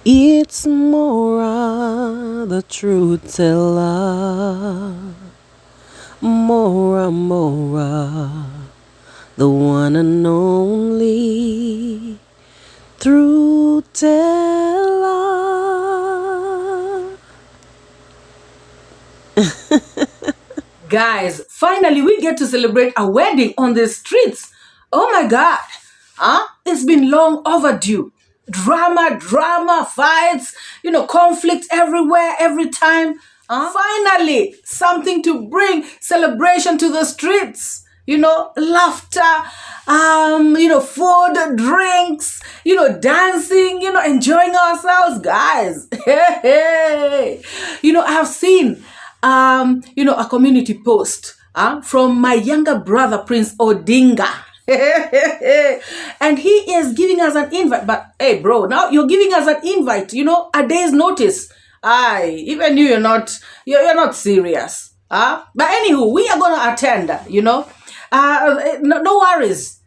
It's MORAA, the truth teller. MORAA, the one and only truth teller. Guys, finally we get to celebrate a wedding on the streets. Oh my God. It's been long overdue. Drama, fights, conflict everywhere, every time. Finally, something to bring celebration to the streets. Laughter, food, drinks, dancing, enjoying ourselves, guys. Hey. I have seen, a community post from my younger brother, Prince Odinga. And he is giving us an invite. But hey, bro, now you're giving us an invite, a day's notice. Even you're not serious. But anywho, we are gonna attend, no worries.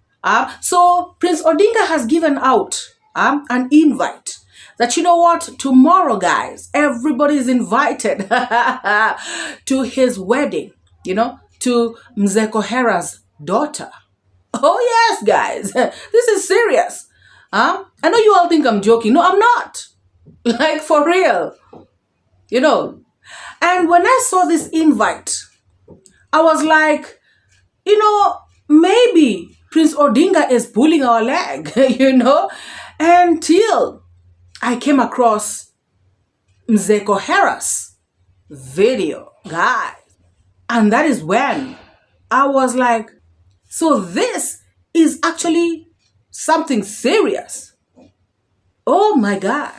So Prince Odinga has given out an invite that, tomorrow, guys, everybody is invited to his wedding, to 𝐒𝐍𝐘𝐒's daughter. Oh yes, guys, this is serious. I know you all think I'm joking. No, I'm not. Like, for real. And when I saw this invite, I was like, maybe Prince Odinga is pulling our leg, until I came across 𝐒𝐍𝐘𝐒's video, guys. And that is when I was like, so this is actually something serious. Oh my God.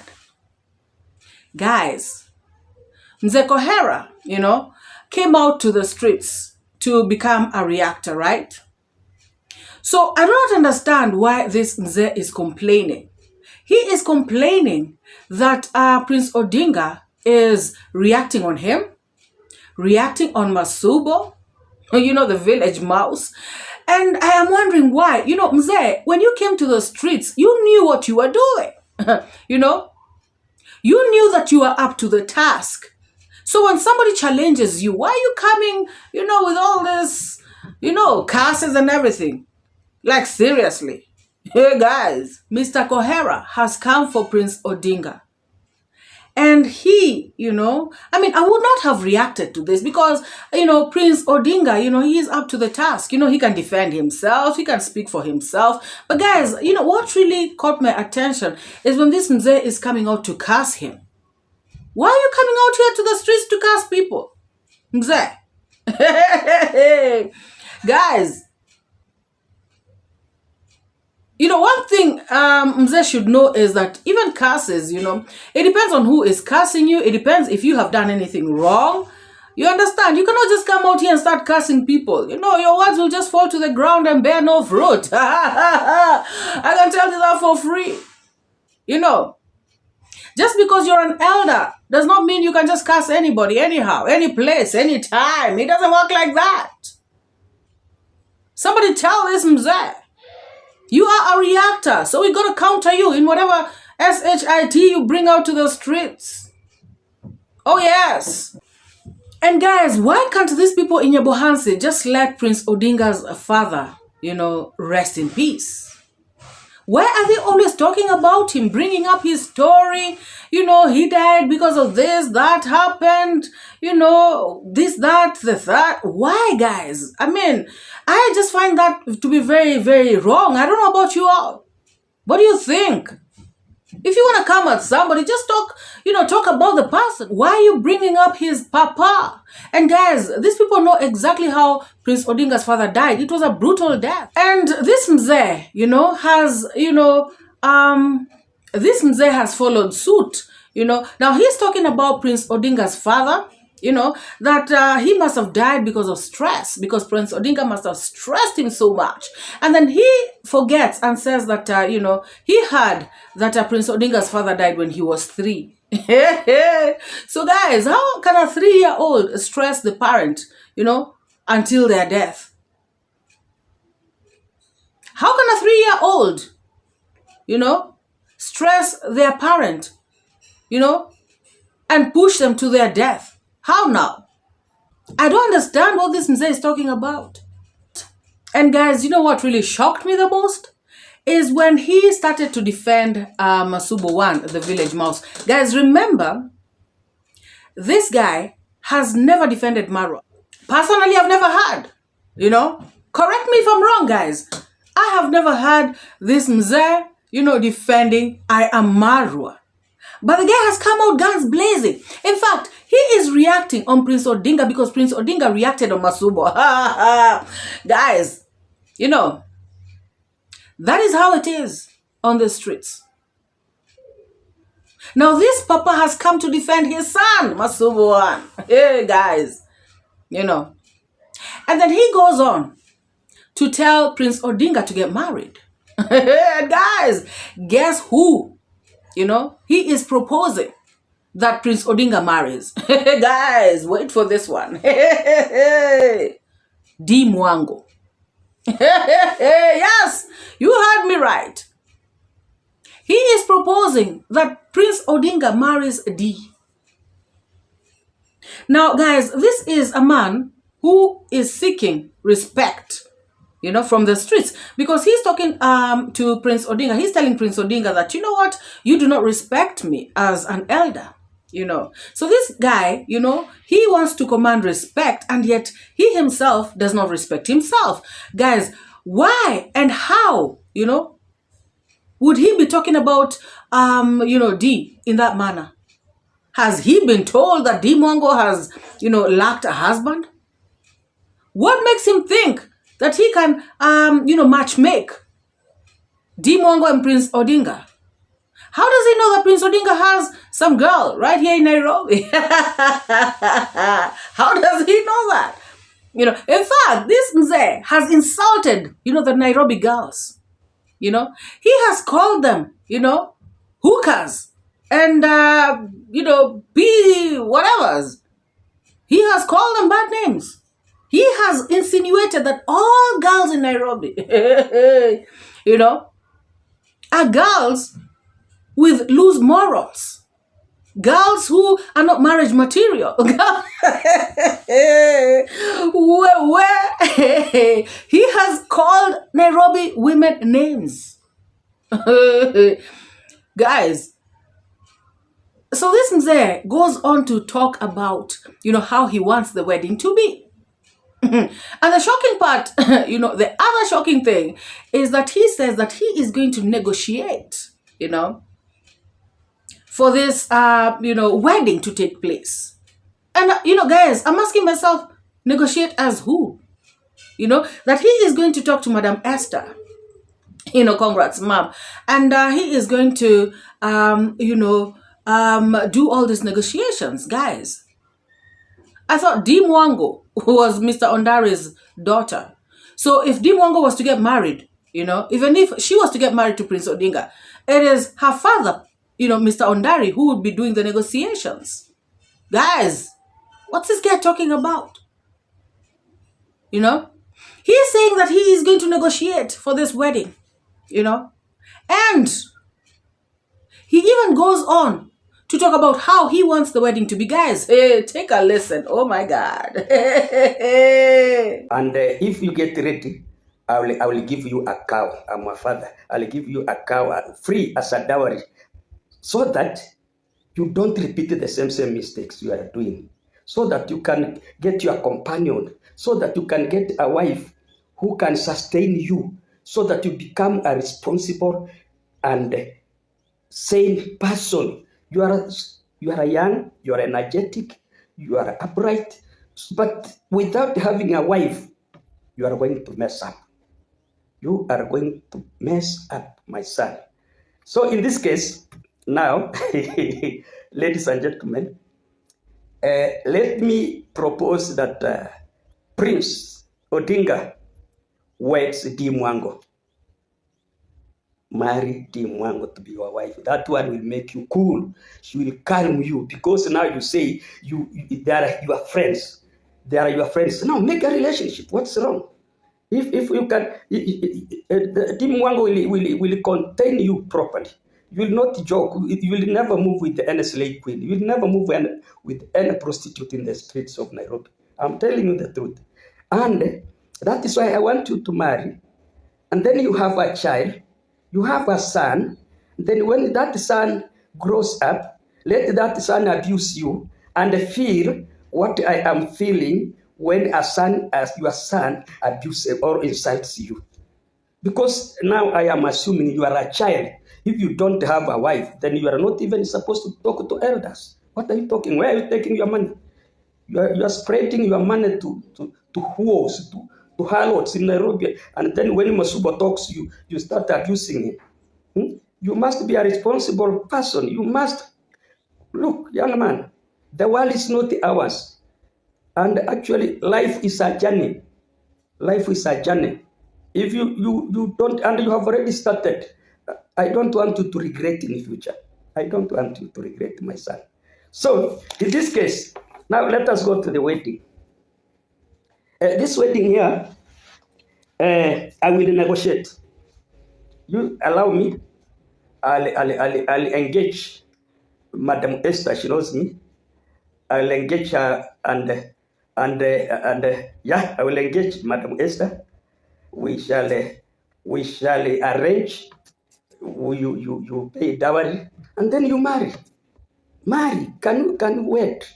Guys, 𝐒𝐍𝐘𝐒, came out to the streets to become a reactor, right? So I do not understand why this Mzee is complaining. He is complaining that Prince Odinga is reacting on him, reacting on Masubo, the village mouse. And I am wondering why. Mzee, when you came to the streets, you knew what you were doing. You knew that you were up to the task. So when somebody challenges you, why are you coming, with all this, curses and everything? Like, seriously. Hey, guys, Mr. 𝐾𝐿 has come for Prince Odinga. And he, I would not have reacted to this because, Prince Odinga, he is up to the task. He can defend himself. He can speak for himself. But guys, what really caught my attention is when this Mzee is coming out to curse him. Why are you coming out here to the streets to curse people? Mzee. Guys, one thing Mzee should know is that even curses, it depends on who is cursing you. It depends if you have done anything wrong. You understand? You cannot just come out here and start cursing people. Your words will just fall to the ground and bear no fruit. I can tell you that for free. Just because you're an elder does not mean you can just curse anybody, anyhow, any place, any time. It doesn't work like that. Somebody tell this Mzee. You are a reactor, so we got to counter you in whatever shit you bring out to the streets. Oh, yes. And guys, why can't these people in Nyabohansi just let Prince Odinga's father, rest in peace? Why are they always talking about him, bringing up his story? He died because of this, that happened, this, that, the that. Why, guys? I just find that to be very, very wrong. I don't know about you all. What do you think? If you want to come at somebody, just talk about the person. Why are you bringing up his papa? And guys, these people know exactly how Prince Odinga's father died. It was a brutal death. And this Mzee, this Mzee has followed suit. Now he's talking about Prince Odinga's father, that he must have died because of stress, because Prince Odinga must have stressed him so much. And then he forgets and says that, he heard that Prince Odinga's father died when he was 3. So guys, how can a 3-year-old stress the parent, until their death? How can a 3-year-old, stress their parent and push them to their death. How now? I don't understand what this Mzee is talking about. And guys, you know what really shocked me the most? Is when he started to defend Masubo One, the village mouse. Guys, remember, this guy has never defended Marwa. Personally, I've never heard, Correct me if I'm wrong, guys. I have never heard this Mzee, defending iammarwa. But the guy has come out guns blazing. In fact, he is reacting on Prince Odinga because Prince Odinga reacted on Masubo. Guys, that is how it is on the streets. Now this papa has come to defend his son, Masubo One. Hey, guys, And then he goes on to tell Prince Odinga to get married. Guys, guess who? He is proposing that Prince Odinga marries. Guys, wait for this one. DeeMwango. Yes, you heard me right. He is proposing that Prince Odinga marries D. Now, guys, this is a man who is seeking respect, from the streets, because he's talking to Prince Odinga. He's telling Prince Odinga that, you know what, you do not respect me as an elder, So this guy, he wants to command respect, and yet he himself does not respect himself. Guys, why and how, would he be talking about, D in that manner? Has he been told that DeeMwango has, lacked a husband? What makes him think that he can, match make DeeMwango and Prince Odinga? How does he know that Prince Odinga has some girl right here in Nairobi? How does he know that? In fact, this Mzee has insulted, the Nairobi girls. He has called them, hookers and, whatevers. He has called them bad names. He has insinuated that all girls in Nairobi, are girls with loose morals. Girls who are not marriage material. Where he has called Nairobi women names. Guys, so this Mzee goes on to talk about, how he wants the wedding to be. And the shocking part, the other shocking thing is that he says that he is going to negotiate, for this, wedding to take place. And, guys, I'm asking myself, negotiate as who? That he is going to talk to Madam Esther, congrats, mom. And he is going to, do all these negotiations, guys. I thought DeeMwango was Mr. Ondari's daughter. So if DeeMwango was to get married, even if she was to get married to Prince Odinga, it is her father, Mr. Ondari, who would be doing the negotiations. Guys, what's this guy talking about? He's saying that he is going to negotiate for this wedding, And he even goes on to talk about how he wants the wedding to be. Guys, hey, take a listen. Oh my God. And if you get ready, I will give you a cow. I'm a father. I'll give you a cow free as a dowry, so that you don't repeat the same mistakes you are doing, so that you can get your companion, so that you can get a wife who can sustain you, so that you become a responsible and sane person. You are young, you are energetic, you are upright, but without having a wife, you are going to mess up. You are going to mess up, my son. So in this case, now, ladies and gentlemen, let me propose that Prince Odinga weds DeeMwango. Marry DeeMwango to be your wife. That one will make you cool. She will calm you, because now you say they are your friends. They are your friends. Now make a relationship. What's wrong? If you can, DeeMwango will contain you properly. You will not joke. You will never move with any slave queen. You will never move with any prostitute in the streets of Nairobi. I'm telling you the truth. And that is why I want you to marry. And then you have a child. You have a son. Then when that son grows up, let that son abuse you and feel what I am feeling when your son abuses or insults you. Because now I am assuming you are a child. If you don't have a wife, then you are not even supposed to talk to elders. What are you talking? Where are you taking your money? You are spreading your money to whores, to harlots in Nairobi. And then when Masuba talks, you start abusing him. You must be a responsible person. You must, look, young man, the world is not ours. And actually, life is a journey. Life is a journey. If you don't, and you have already started, I don't want you to regret in the future. I don't want you to regret, my son. So, in this case, now let us go to the wedding. This wedding here, I will negotiate. You allow me, I'll engage Madam Esther, she knows me. I'll engage her and yeah, I will engage Madam Esther. We shall arrange. You pay dowry, and then you marry. Can you wait,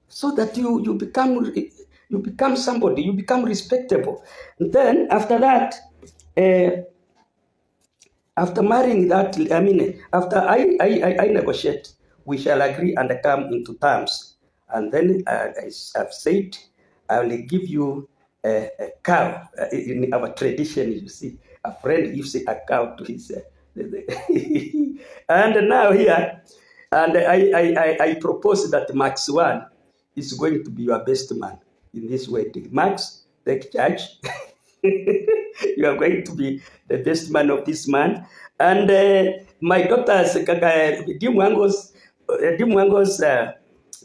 so that you become somebody, you become respectable. And then after that, after marrying that, after I negotiate, we shall agree and come into terms. And then, as I've said, I will give you a cow. In our tradition, you see, a friend gives a cow to his. And now here, and I propose that Max 1 is going to be your best man in this wedding. Max, take charge. You are going to be the best man of this man. And my daughter's DeeMwango's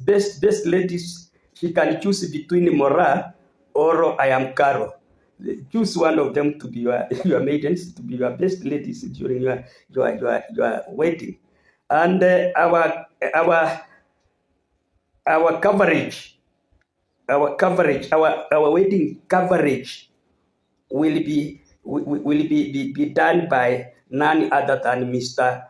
best ladies, she can choose between MORAA or 𝐼AMmarwa. Choose one of them to be your maidens, to be your best ladies during your wedding. And our coverage, our wedding coverage will be done by none other than Mr.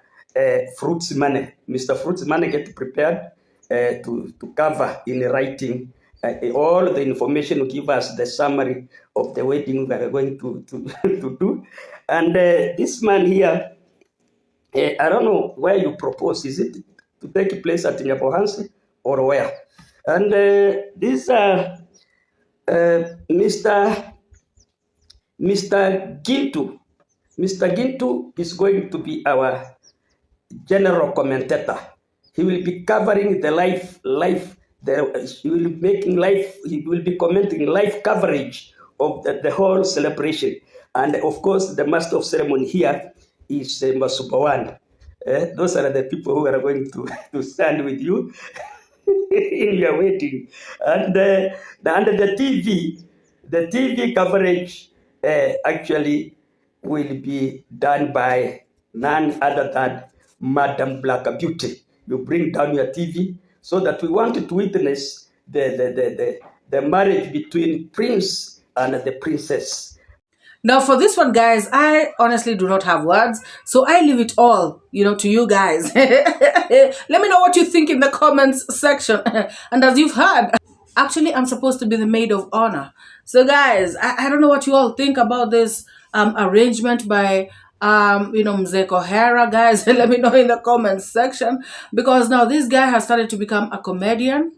Fruits Money. Mr. Fruits Money get prepared to cover in writing all the information, give us the summary of the wedding we are going to do. And this man here, I don't know where you propose. Is it to take place at Nyabohansi or where? And this Mr. Gintu is going to be our general commentator. He will be covering the he will be commenting live coverage of the whole celebration. And of course, the master of ceremony here is Masubawan. Those are the people who are going to stand with you in your wedding. And the TV coverage actually will be done by none other than Madam Black Beauty. You bring down your TV so that we want to witness the marriage between Prince and the Princess. Now, for this one, guys, I honestly do not have words, so I leave it all, to you guys. Let me know what you think in the comments section. And as you've heard, actually, I'm supposed to be the maid of honor. So, guys, I don't know what you all think about this arrangement by Mzee Kohera, guys. Let me know in the comments section, because now this guy has started to become a comedian.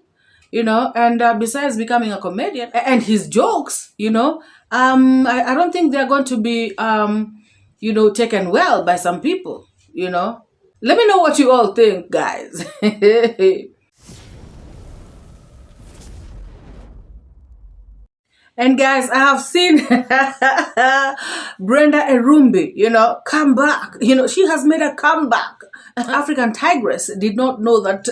And besides becoming a comedian and his jokes, I don't think they're going to be, taken well by some people, Let me know what you all think, guys. And guys, I have seen Brenda Erumbi, come back. She has made a comeback. African Tigress did not know that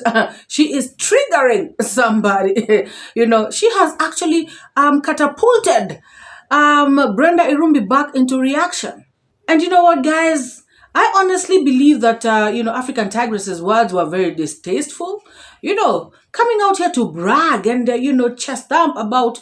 she is triggering somebody. She has actually catapulted Brenda Erumbi back into reaction. And you know what, guys? I honestly believe that, African Tigress's words were very distasteful. Coming out here to brag and, chest thump about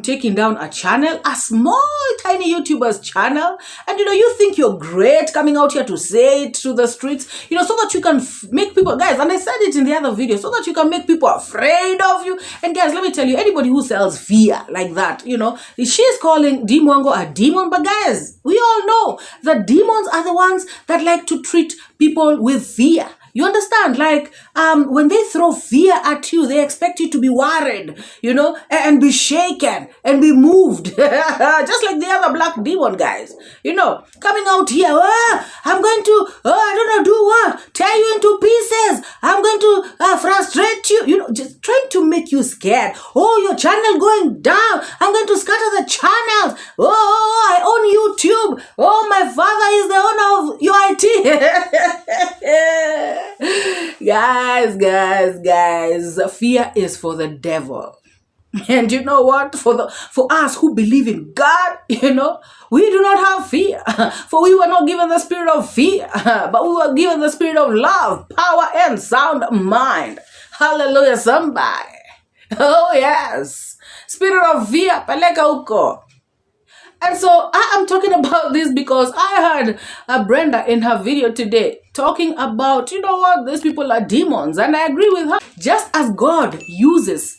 taking down a channel, a small, tiny YouTuber's channel. And, you think you're great coming out here to say it to the streets, so that you can make people, guys, and I said it in the other video, so that you can make people afraid of you. And guys, let me tell you, anybody who sells fear like that, she's calling DeeMwango a demon. But guys, we all know that demons are the ones that like to treat people with fear. You understand? Like, when they throw fear at you, they expect you to be worried, and be shaken and be moved. Just like the other black demon guys, coming out here, I'm going to, I don't know, do what? Tear you into pieces. I'm going to frustrate you, just trying to make you scared. Oh, your channel going down. I'm going to scatter the channels. Oh, I own YouTube. Oh, my father is the owner of UIT. Guys, fear is for the devil. And you know what? For us who believe in God, we do not have fear. For we were not given the spirit of fear, but we were given the spirit of love, power, and sound mind. Hallelujah, somebody. Oh yes. Spirit of fear, peleka huko. And so I am talking about this because I heard Brenda in her video today talking about, these people are demons. And I agree with her. Just as God uses,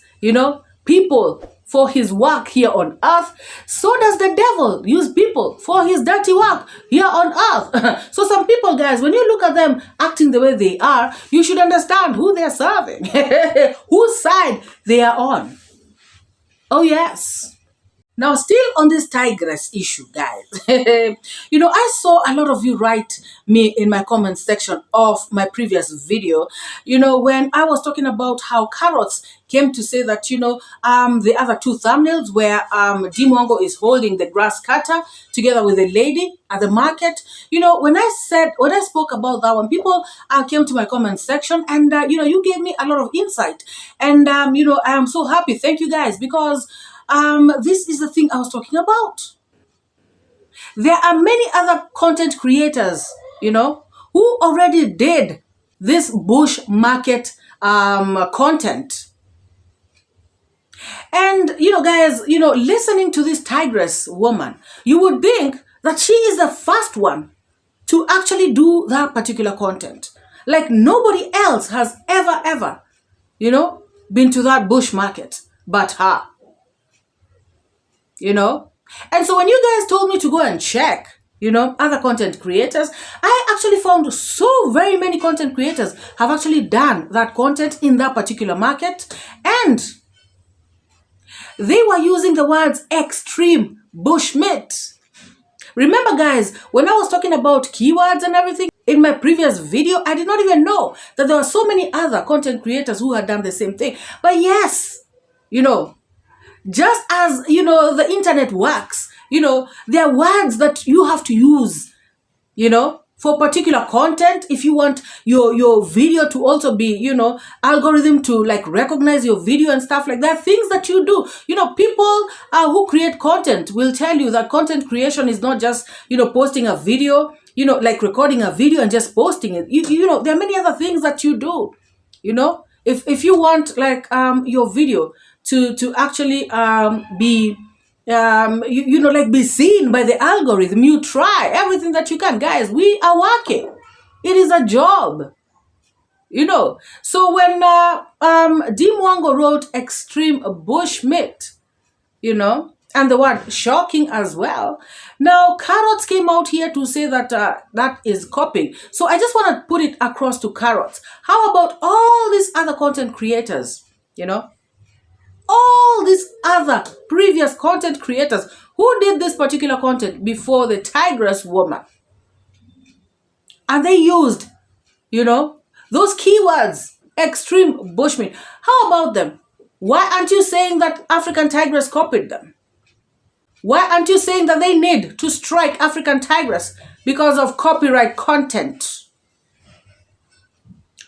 people for his work here on earth, so does the devil use people for his dirty work here on earth. So some people, guys, when you look at them acting the way they are, you should understand who they're serving, whose side they are on. Oh, yes. Now, still on this Tigress issue, guys, I saw a lot of you write me in my comment section of my previous video, when I was talking about how Carrots came to say that, the other two thumbnails where DeeMwango is holding the grass cutter together with a lady at the market. When I spoke about that one, people came to my comment section and, you gave me a lot of insight. And, I am so happy. Thank you, guys, because this is the thing I was talking about. There are many other content creators, who already did this bush market content. And, guys, listening to this Tigress woman, you would think that she is the first one to actually do that particular content. Like nobody else has ever, been to that bush market but her. And so when you guys told me to go and check, other content creators, I actually found so very many content creators have actually done that content in that particular market. And they were using the words extreme bushmeat. Remember, guys, when I was talking about keywords and everything in my previous video, I did not even know that there were so many other content creators who had done the same thing. But yes, just as, the internet works, there are words that you have to use, for particular content. If you want your video to also be, algorithm to like recognize your video and stuff like that, things that you do, people who create content will tell you that content creation is not just, posting a video, like recording a video and just posting it. There are many other things that you do, if you want like your video to actually be like be seen by the algorithm, you try everything that you can. Guys, we are working. It is a job. So when DeeMwango wrote extreme bushmeat, and the word shocking as well, now Carrots came out here to say that that is copying. So I just want to put it across to Carrots. How about all these other content creators, all these other previous content creators who did this particular content before the Tigress woman? And they used, those keywords, extreme bushmeat. How about them? Why aren't you saying that African Tigress copied them? Why aren't you saying that they need to strike African Tigress because of copyright content?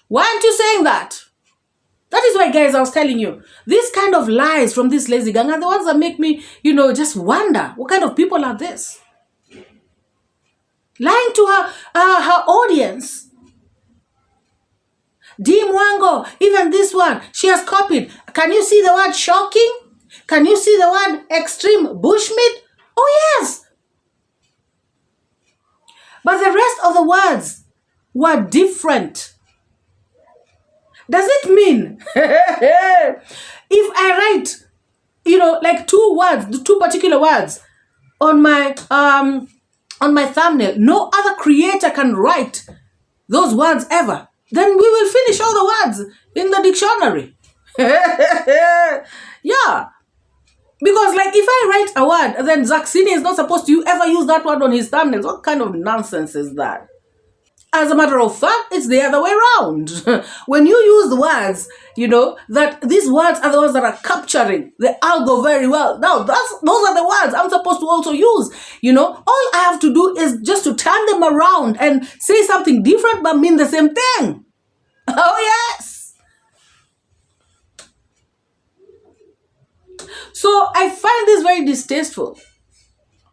Why aren't you saying that? That is why, guys, I was telling you, these kind of lies from this lazy gang are the ones that make me, just wonder, what kind of people are this? lying to her audience. DeeMwango, even this one, she has copied. Can you see the word shocking? Can you see the word extreme bushmeat? Oh yes. But the rest of the words were different. Does it mean if I write, like two particular words on my thumbnail, no other creator can write those words ever, then we will finish all the words in the dictionary. Yeah. Because like if I write a word, then Zaxini is not supposed to ever use that word on his thumbnails. What kind of nonsense is that? As a matter of fact, it's the other way around. When you use the words, that these words are the ones that are capturing the algo very well. Now, those are the words I'm supposed to also use. All I have to do is just to turn them around and say something different but mean the same thing. Oh, yes. So I find this very distasteful.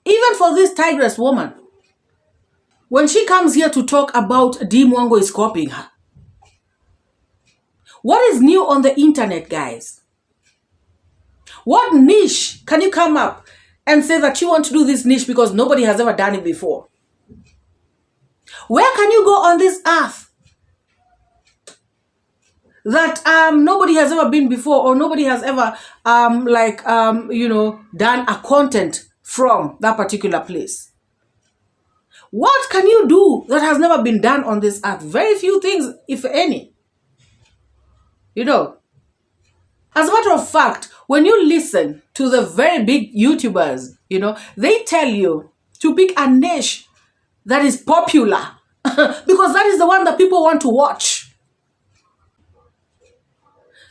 Even for this Tigress woman. When she comes here to talk about DeeMwango is copying her. What is new on the internet, guys? What niche can you come up and say that you want to do this niche because nobody has ever done it before? Where can you go on this earth that nobody has ever been before, or nobody has ever done a content from that particular place? What can you do that has never been done on this earth? Very few things, if any. As a matter of fact, when you listen to the very big YouTubers, they tell you to pick a niche that is popular because that is the one that people want to watch.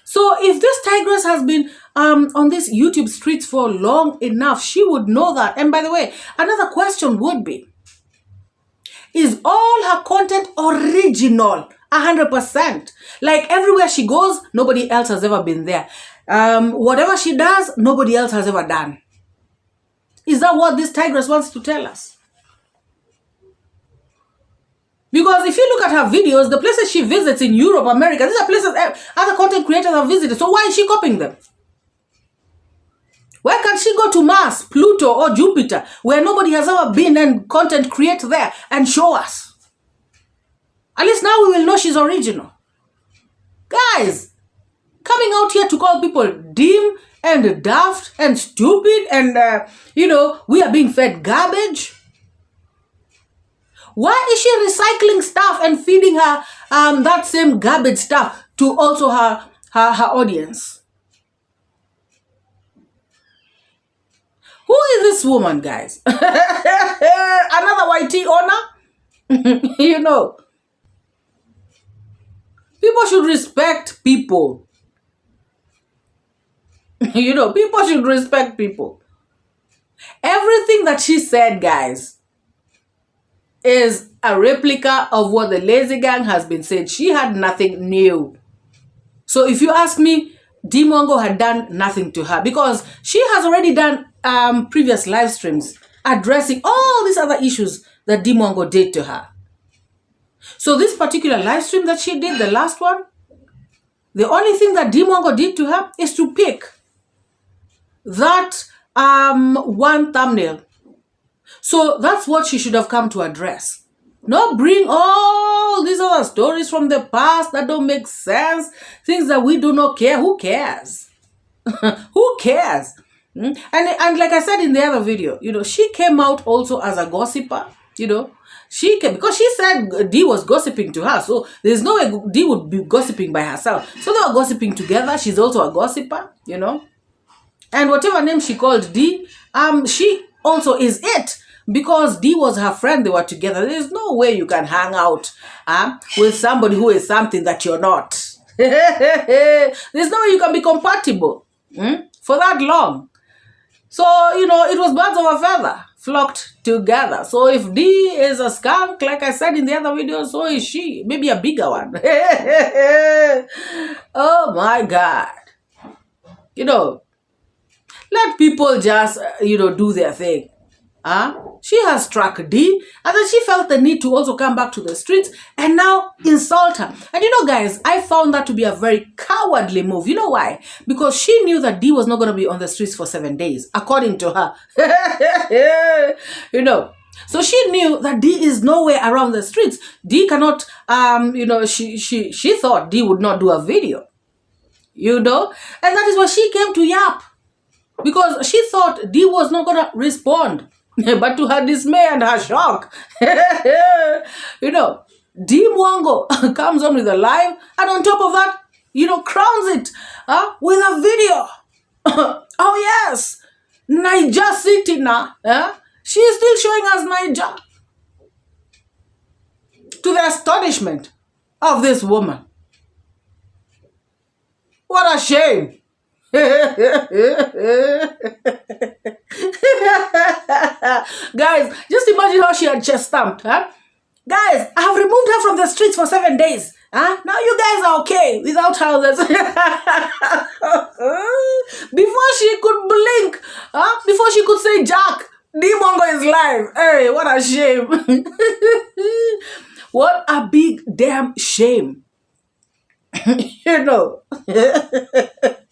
So if this Tigress has been on these YouTube streets for long enough, she would know that. And by the way, another question would be, is all her content original 100%? Like everywhere she goes, nobody else has ever been there. Whatever she does, nobody else has ever done. Is that what this Tigress wants to tell us? Because if you look at her videos, the places she visits in Europe, America, these are places other content creators have visited. So why is she copying them? Why can't she go to Mars, Pluto, or Jupiter, where nobody has ever been, and content create there and show us? At least now we will know she's original. Guys, coming out here to call people dim and daft and stupid and, we are being fed garbage. Why is she recycling stuff and feeding her that same garbage stuff to also her audience? Who is this woman, guys? Another YT owner? People should respect people. People should respect people. Everything that she said, guys, is a replica of what the Lazy Gang has been saying. She had nothing new. So if you ask me, DeeMwango had done nothing to her because she has already done previous live streams addressing all these other issues that DeeMwango did to her. So this particular live stream that she did, the last one, the only thing that DeeMwango did to her is to pick that one thumbnail. So that's what she should have come to address. Not bring all these other stories from the past that don't make sense, things that we do not care. Who cares? Who cares? And like I said in the other video, she came out also as a gossiper, She came, because she said Dee was gossiping to her, so there's no way Dee would be gossiping by herself. So they were gossiping together. She's also a gossiper, And whatever name she called Dee, she also is it. Because Dee was her friend, they were together. There's no way you can hang out with somebody who is something that you're not. There's no way you can be compatible for that long. So, it was birds of a feather flocked together. So if Dee is a skunk, like I said in the other video, so is she. Maybe a bigger one. Oh my God. Let people just, do their thing. She has struck D, and then she felt the need to also come back to the streets and now insult her. And you know, guys, I found that to be a very cowardly move. You know why? Because she knew that D was not going to be on the streets for 7 days, according to her. You know, so she knew that D is nowhere around the streets. D cannot, you know, she thought D would not do a video, you know, and that is why she came to Yap, because she thought D was not going to respond. But to her dismay and her shock, you know, DeeMwango comes on with a live, and on top of that, you know, crowns it with a video. Oh yes, Niger City now. She is still showing us Niger, to the astonishment of this woman. What a shame. Guys, just imagine how she had chest stamped, Guys, I have removed her from the streets for 7 days. Now you guys are okay without her. Before she could blink, before she could say Jack, DeeMwango is live. Hey, what a shame. What a big damn shame. You know.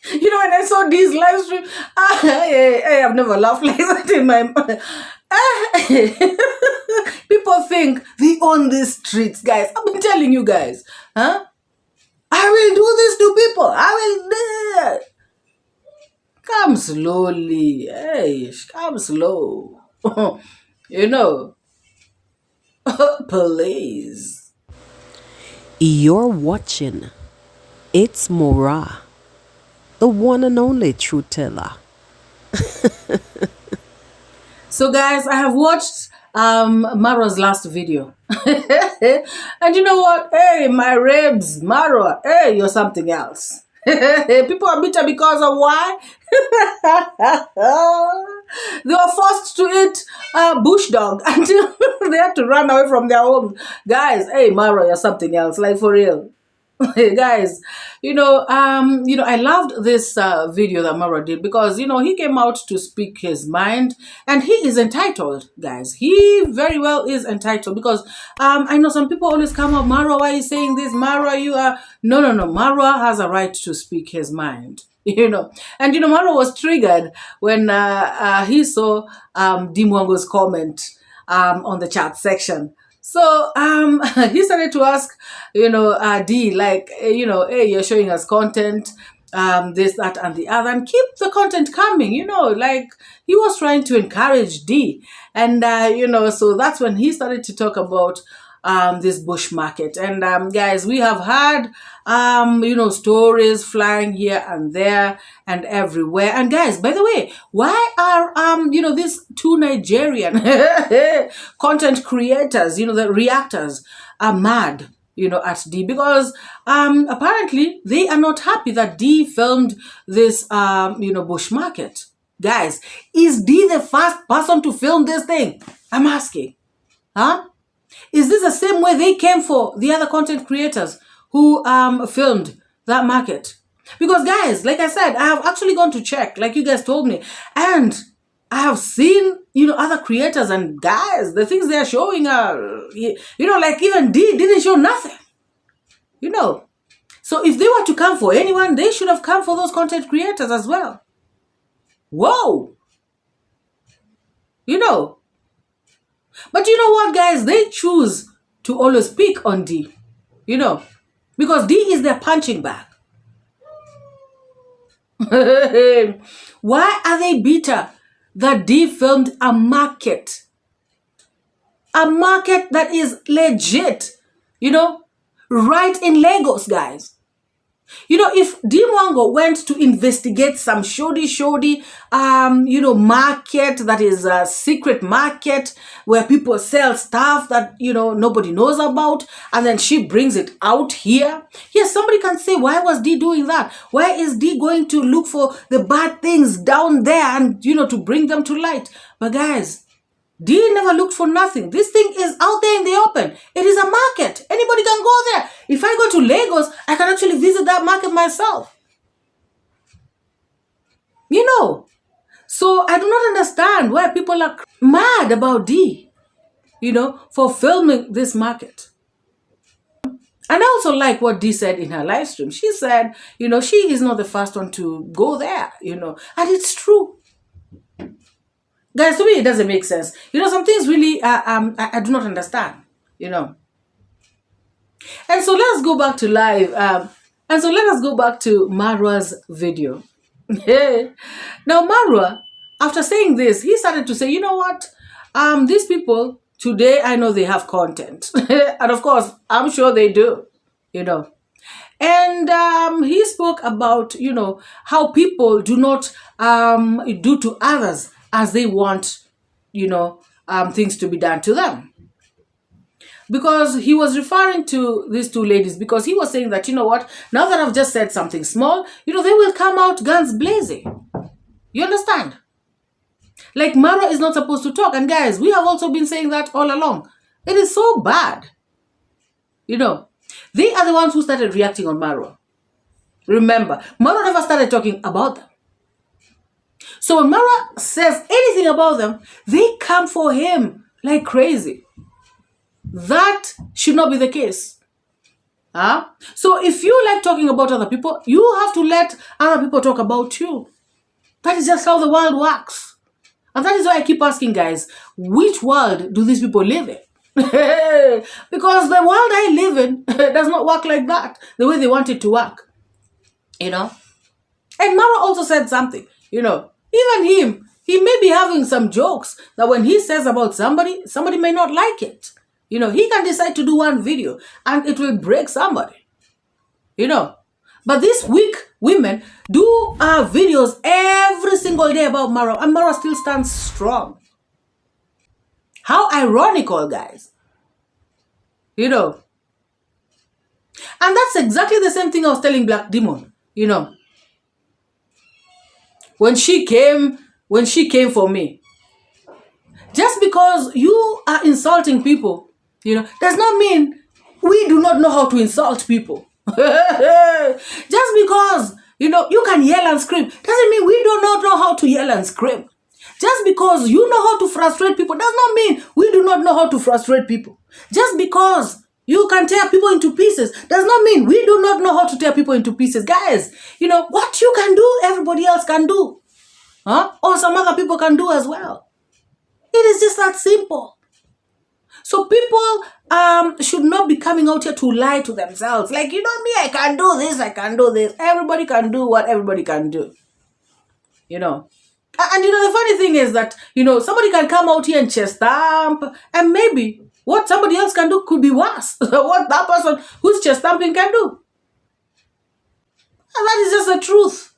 You know, when I saw these live streams, I've never laughed like that in my mind. People think they own these streets, guys. I've been telling you guys, I will do this to people. I will. Come slowly. Hey, come slow. You know. Please. You're watching It's MORAA, the one and only truth teller. So guys, I have watched Marwa's last video. And you know what? Hey, my ribs, Marwa, hey, you're something else. People are bitter because of why? They were forced to eat bush dog until they had to run away from their home. Guys, hey, Marwa, you're something else, like for real. Guys, you know, I loved this video that Marwa did, because, you know, he came out to speak his mind, and he is entitled, guys. He very well is entitled, because I know some people always come up, Marwa, why are you saying this? Marwa, you are... No. Marwa has a right to speak his mind, you know. And, you know, Marwa was triggered when he saw DeeMwango's comment on the chat section. So he started to ask, you know, D, like, you know, hey, you're showing us content, this, that, and the other, and keep the content coming, you know, like he was trying to encourage D. And, you know, so that's when he started to talk about this bush market. And guys, we have had, you know, stories flying here and there and everywhere. And guys, by the way, why are, you know, these two Nigerian content creators, you know, the reactors are mad, you know, at D? Because apparently they are not happy that D filmed this, you know, bush market. Guys, is D the first person to film this thing? I'm asking. Is this the same way they came for the other content creators who filmed that market? Because guys, like I said, I have actually gone to check, like you guys told me, and I have seen, you know, other creators, and guys, the things they are showing are, you know, like even D didn't show nothing, you know. So if they were to come for anyone, they should have come for those content creators as well. Whoa! You know. But you know what, guys? They choose to always pick on D, you know, because D is their punching bag. Why are they bitter that D filmed a market? A market that is legit, you know, right in Lagos, guys. You know, if DeeMwango went to investigate some shoddy, you know, market that is a secret market where people sell stuff that, you know, nobody knows about, and then she brings it out here, yes, somebody can say, why was D doing that? Why is D going to look for the bad things down there and, you know, to bring them to light? But guys, D never looked for nothing. This thing is out there in the open. It is a market. Anybody can go there. If I go to Lagos, I can actually visit that market myself. You know. So I do not understand why people are mad about Dee, for filming this market. And I also like what Dee said in her live stream. She said, she is not the first one to go there, and it's true. Guys, to me, it doesn't make sense. Some things really, I do not understand, And so let's go back to live. And so let us go back to Marwa's video. Now, Marwa, after saying this, he started to say, you know what? These people, today, I know they have content. And of course, I'm sure they do, And he spoke about, how people do not do to others as they want, things to be done to them. Because he was referring to these two ladies, because he was saying that, now that I've just said something small, they will come out guns blazing. You understand? Like, Marwa is not supposed to talk. And guys, we have also been saying that all along. It is so bad. They are the ones who started reacting on Marwa. Remember, Marwa never started talking about them. So when Marwa says anything about them, they come for him like crazy. That should not be the case. So if you like talking about other people, you have to let other people talk about you. That is just how the world works. And that is why I keep asking, guys, which world do these people live in? Because the world I live in does not work like that, the way they want it to work. And Marwa also said something, even him, he may be having some jokes that when he says about somebody may not like it. He can decide to do one video and it will break somebody. But these weak women do videos every single day about Marwa, and Marwa still stands strong. How ironical, guys. And that's exactly the same thing I was telling Black Demon, when she came for me. Just because you are insulting people, does not mean we do not know how to insult people. Just because, you can yell and scream, doesn't mean we do not know how to yell and scream. Just because you know how to frustrate people does not mean we do not know how to frustrate people. Just because you can tear people into pieces does not mean we do not know how to tear people into pieces. Guys, what you can do, everybody else can do. Or some other people can do as well. It is just that simple. So people should not be coming out here to lie to themselves. Like, me, I can do this, I can do this. Everybody can do what everybody can do. And the funny thing is that, somebody can come out here and chest stamp, and maybe what somebody else can do could be worse. What that person who's chest stamping can do. And that is just the truth.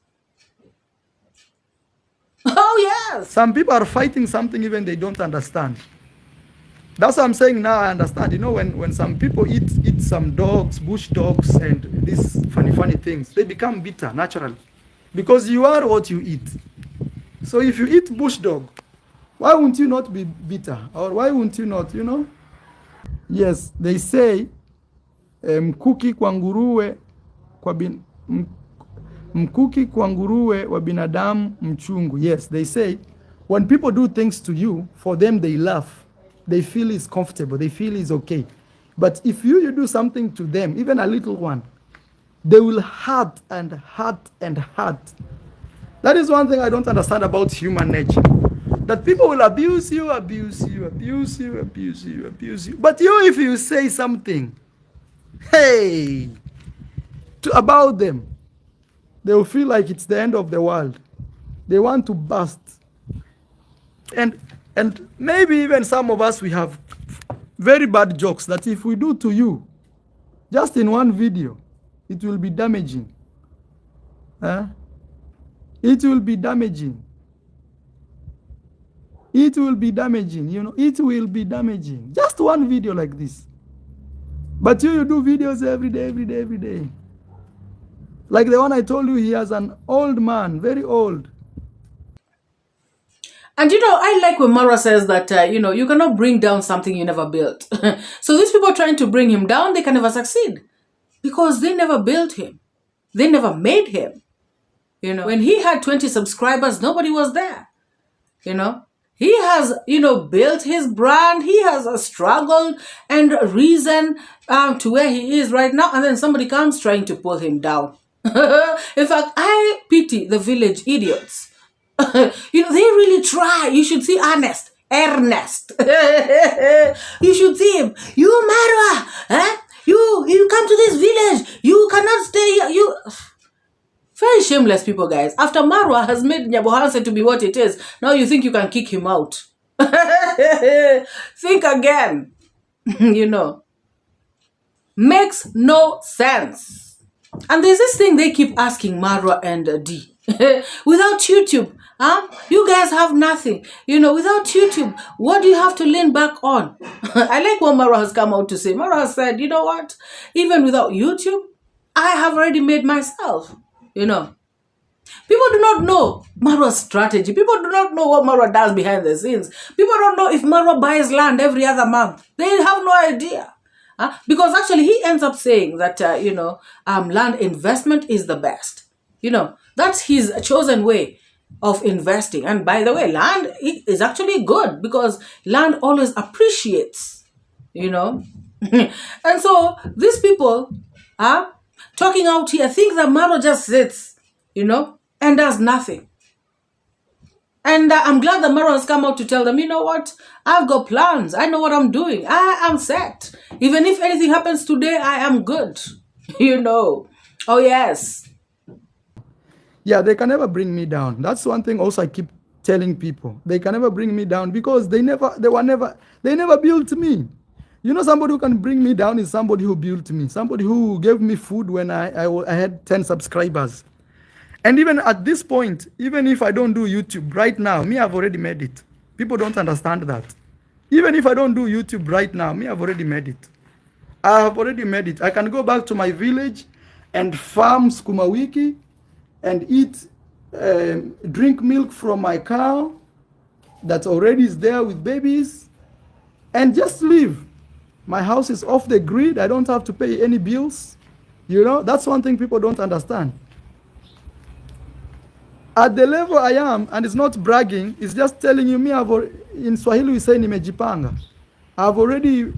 Oh, yes. Some people are fighting something even they don't understand. That's what I'm saying now. I understand. When some people eat some dogs, bush dogs, and these funny things, they become bitter naturally. Because you are what you eat. So if you eat bush dog, why wouldn't you not be bitter? Or why wouldn't you not, Yes, they say, mkuki kwa nguruwe wa binadamu mchungu. Yes, they say, when people do things to you, for them they laugh. They feel it's comfortable. They feel it's okay. But if you do something to them, even a little one, they will hurt and hurt and hurt. That is one thing I don't understand about human nature. That people will abuse you. But if you say something, about them, they will feel like it's the end of the world. They want to burst. And maybe even some of us, we have very bad jokes that if we do to you, just in one video, it will be damaging. It will be damaging. It will be damaging, it will be damaging. Just one video like this. But you do videos every day. Like the one I told you, he has an old man, very old. And I like when Marwa says that, you cannot bring down something you never built. So these people trying to bring him down, they can never succeed. Because they never built him. They never made him. When he had 20 subscribers, nobody was there. you know. He has, built his brand. He has struggled and risen to where he is right now. And then somebody comes trying to pull him down. In fact, I pity the village idiots. They really try. You should see Ernest. You should see him. You, Marwa, you come to this village. You cannot stay here. Very shameless people, guys. After Marwa has made Nyabohanse to be what it is, now you think you can kick him out. Think again. Makes no sense. And there's this thing they keep asking Marwa and D. Without YouTube, you guys have nothing. Without YouTube, what do you have to lean back on? I like what Marwa has come out to say. Marwa has said, you know what? Even without YouTube, I have already made myself. People do not know Marwa's strategy. People do not know what Marwa does behind the scenes. People don't know if Marwa buys land every other month. They have no idea. Because actually he ends up saying that, land investment is the best. That's his chosen way of investing. And by the way, land is actually good because land always appreciates, And so these people are talking out here, think that Marwa just sits, and does nothing. And I'm glad that Marwa has come out to tell them, you know what? I've got plans. I know what I'm doing. I am set. Even if anything happens today, I am good. Oh, yes. Yeah, they can never bring me down. That's one thing also I keep telling people. They can never bring me down because they never built me. Somebody who can bring me down is somebody who built me. Somebody who gave me food when I had 10 subscribers. And even at this point, even if I don't do YouTube right now, I've already made it. People don't understand that. Even if I don't do YouTube right now, I've already made it. I have already made it. I can go back to my village and farm sukuma wiki and eat, drink milk from my cow that already is there with babies and just live. My house is off the grid. I don't have to pay any bills. That's one thing people don't understand. At the level I am, and it's not bragging, it's just telling you, in Swahili we say nimejipanga. I've already,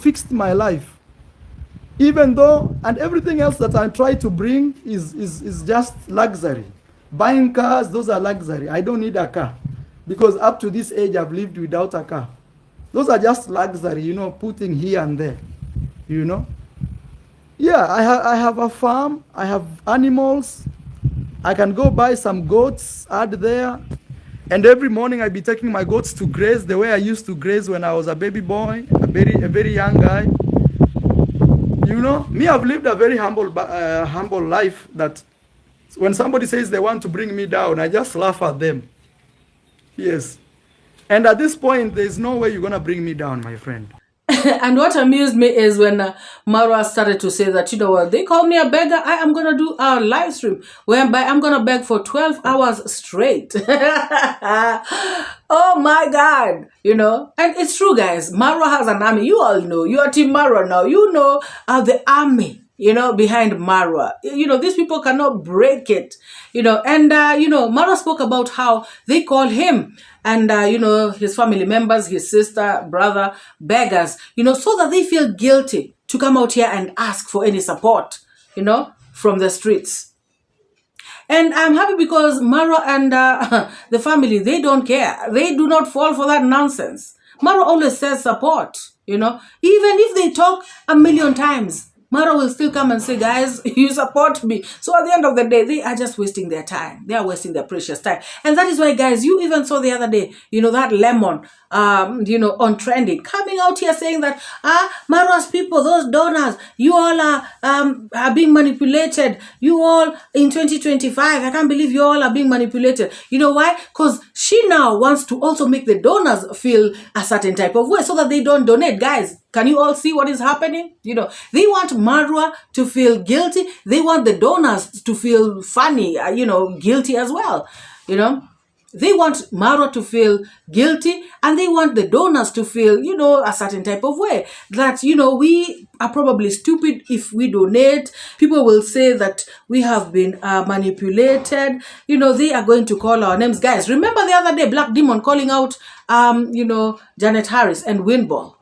fixed my life. Even though, and everything else that I try to bring is just luxury. Buying cars, those are luxury. I don't need a car. Because up to this age, I've lived without a car. Those are just luxury, putting here and there, Yeah, I have a farm. I have animals. I can go buy some goats, add there. And every morning I'd be taking my goats to graze the way I used to graze when I was a baby boy, a very young guy. I've lived a very humble life that when somebody says they want to bring me down, I just laugh at them. Yes. And at this point, there's no way you're going to bring me down, my friend. And what amused me is when Marwa started to say that, they call me a beggar. I am going to do a live stream whereby I'm going to beg for 12 hours straight. Oh my God, And it's true, guys. Marwa has an army. You all know. You are Team Marwa now. The army, behind Marwa. These people cannot break it, And, Marwa spoke about how they call him and, his family members, his sister, brother, beggars, so that they feel guilty to come out here and ask for any support, from the streets. And I'm happy because Marwa and the family, they don't care. They do not fall for that nonsense. Marwa always says support, Even if they talk a million times, Marwa will still come and say, guys, you support me. So at the end of the day, they are just wasting their time. They are wasting their precious time. And that is why, guys, you even saw the other day, that lemon, on trending, coming out here saying that, Marwa's people, those donors, you all are being manipulated. You all in 2025, I can't believe you all are being manipulated. You know why? Because she now wants to also make the donors feel a certain type of way so that they don't donate. Guys, can you all see what is happening? They want Marwa to feel guilty. They want the donors to feel funny, guilty as well, they want Marwa to feel guilty, and they want the donors to feel, a certain type of way. That, we are probably stupid if we donate. People will say that we have been manipulated. They are going to call our names. Guys, remember the other day, Black Demon calling out, Janet Harris and Winball,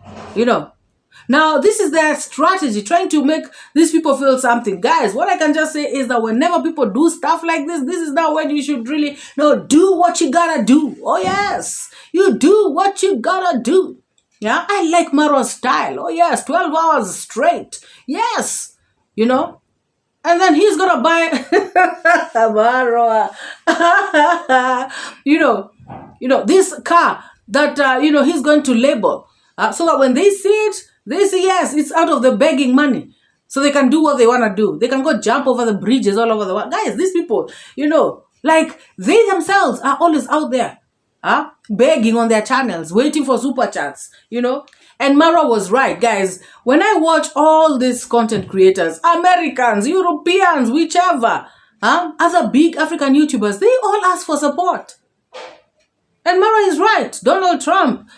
Now, this is their strategy, trying to make these people feel something. Guys, what I can just say is that whenever people do stuff like this is not when you should really, do what you gotta do. Oh, yes. You do what you gotta do. Yeah, I like Marwa's style. Oh, yes, 12 hours straight. Yes, And then he's gonna buy Marwa. This car that, he's going to label. So that when they see it, they say, yes, it's out of the begging money. So they can do what they want to do. They can go jump over the bridges all over the world. Guys, these people, like they themselves are always out there, begging on their channels, waiting for super chats, And Marwa was right, guys. When I watch all these content creators, Americans, Europeans, whichever, other big African YouTubers, they all ask for support. And Marwa is right. Donald Trump,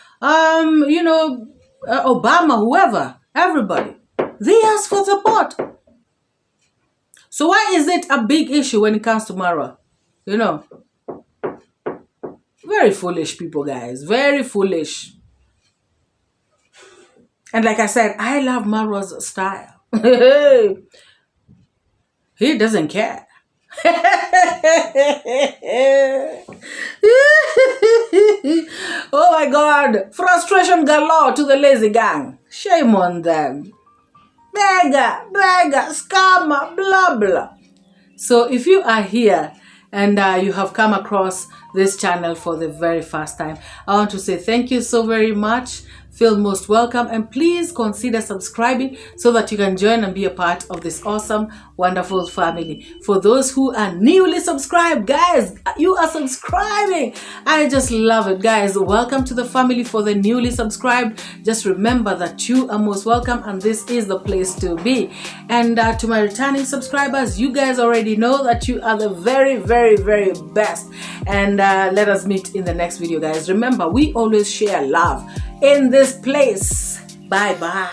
Obama, whoever, everybody, they ask for support. So why is it a big issue when it comes to Marwa? Very foolish people, guys. Very foolish. And like I said, I love Marwa's style. He doesn't care. Oh my God, frustration galore to the lazy gang. Shame on them. Beggar, scammer, blah blah. So if you are here and you have come across this channel for the very first time, I want to say thank you so very much. Feel most welcome, and please consider subscribing so that you can join and be a part of this awesome, wonderful family. For those who are newly subscribed, guys, you are subscribing. I just love it, guys. Welcome to the family. For the newly subscribed, just remember that you are most welcome, and this is the place to be. And to my returning subscribers, you guys already know that you are the very, very, very best. And let us meet in the next video, guys. Remember, we always share love in this place. Bye bye.